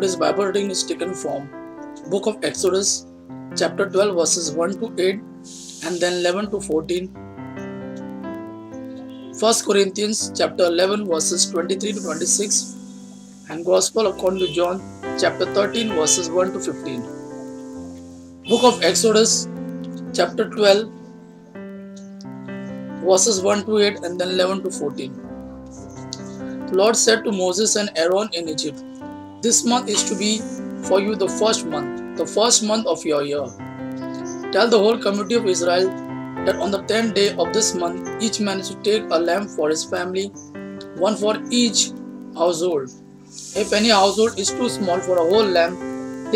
Today's Bible reading is taken from Book of Exodus, chapter 12, verses 1 to 8, and then 11 to 14. 1 Corinthians, chapter 11, verses 23 to 26, and Gospel according to John, chapter 13, verses 1 to 15. Book of Exodus, chapter 12, verses 1 to 8, and then 11 to 14. The Lord said to Moses and Aaron in Egypt, "This month is to be for you the first month of your year. Tell the whole community of Israel that on the 10th day of this month, each man is to take a lamb for his family, one for each household. If any household is too small for a whole lamb,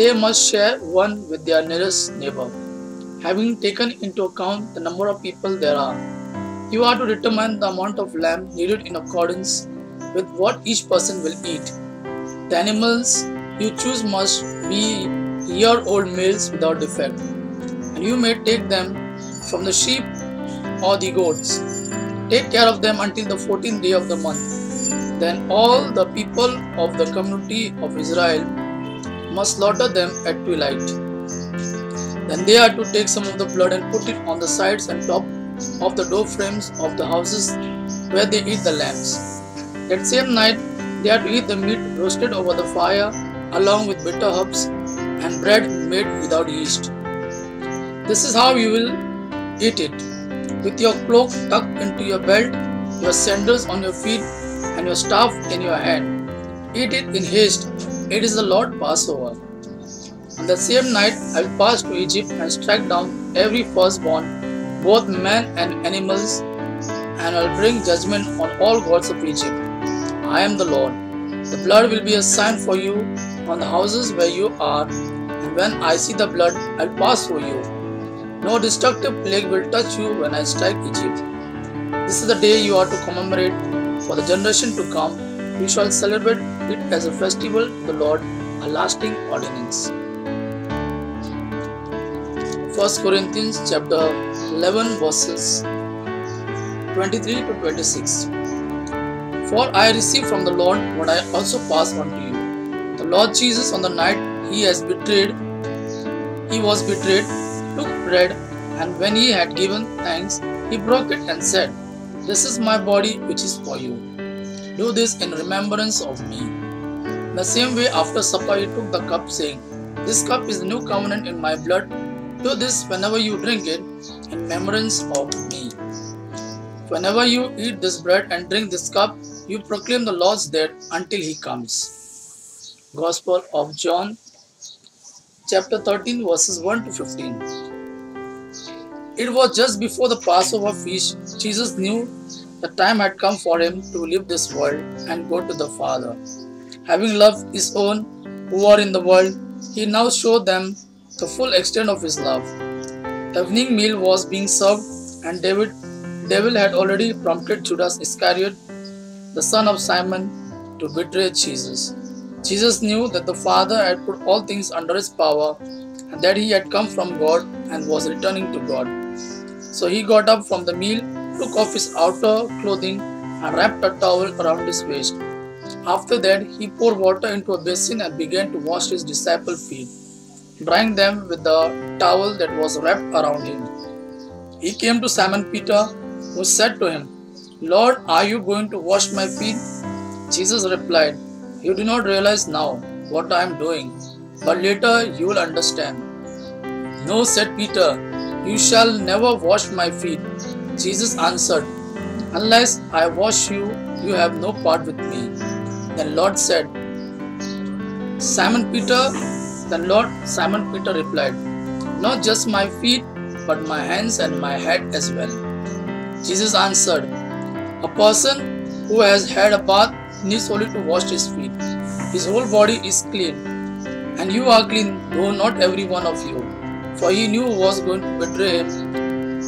they must share one with their nearest neighbor, having taken into account the number of people there are. You are to determine the amount of lamb needed in accordance with what each person will eat. The animals you choose must be year-old males without defect, and you may take them from the sheep or the goats. Take care of them until the 14th day of the month. Then all the people of the community of Israel must slaughter them at twilight. Then they are to take some of the blood and put it on the sides and top of the door frames of the houses where they eat the lambs. That same night they are to eat the meat roasted over the fire along with bitter herbs and bread made without yeast. This is how you will eat it: with your cloak tucked into your belt, your sandals on your feet, and your staff in your hand. Eat it in haste. It is the Lord's Passover. On the same night I will pass to Egypt and strike down every firstborn, both man and animals, and I will bring judgment on all gods of Egypt. I am the Lord. The blood will be a sign for you on the houses where you are, and when I see the blood, I will pass through you. No destructive plague will touch you when I strike Egypt. This is the day you are to commemorate for the generation to come. You shall celebrate it as a festival to the Lord, a lasting ordinance." 1 Corinthians chapter 11 verses 23 to 26. "For I received from the Lord what I also passed on to you. The Lord Jesus, on the night he was betrayed, took bread, and when he had given thanks, he broke it and said, 'This is my body which is for you. Do this in remembrance of me.' In the same way, after supper, he took the cup, saying, 'This cup is the new covenant in my blood. Do this whenever you drink it in remembrance of me. Whenever you eat this bread and drink this cup, you proclaim the Lord's death until he comes." Gospel of John, chapter 13, verses 1 to 15. It was just before the Passover feast. Jesus knew the time had come for him to leave this world and go to the Father. Having loved his own who were in the world, he now showed them the full extent of his love. The evening meal was being served, and devil had already prompted Judas Iscariot, the son of Simon, to betray Jesus. Jesus knew that the Father had put all things under his power, and that he had come from God and was returning to God. So he got up from the meal, took off his outer clothing, and wrapped a towel around his waist. After that, he poured water into a basin and began to wash his disciples' feet, drying them with the towel that was wrapped around him. He came to Simon Peter, who said to him, "Lord, are you going to wash my feet?" Jesus replied, "You do not realize now what I am doing, but later you will understand." "No," said Peter, "you shall never wash my feet." Jesus answered, "Unless I wash you, you have no part with me." Then Lord Simon Peter replied, "Not just my feet, but my hands and my head as well." Jesus answered, "A person who has had a bath needs only to wash his feet. His whole body is clean. And you are clean, though not every one of you." For he knew who was going to betray him,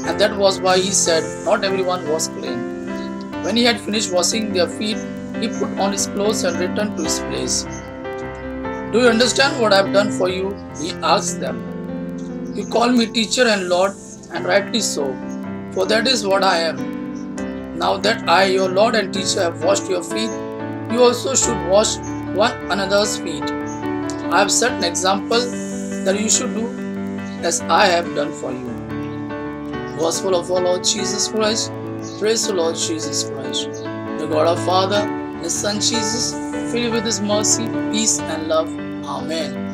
and that was why he said not everyone was clean. When he had finished washing their feet, he put on his clothes and returned to his place. "Do you understand what I have done for you?" he asked them. "You call me teacher and Lord, and rightly so, for that is what I am. Now that I, your Lord and teacher, have washed your feet, you also should wash one another's feet. I have set an example that you should do as I have done for you. Gospel of our Lord Jesus Christ. Praise the Lord Jesus Christ. The God of Father, His Son Jesus, fill you with His mercy, peace and love. Amen.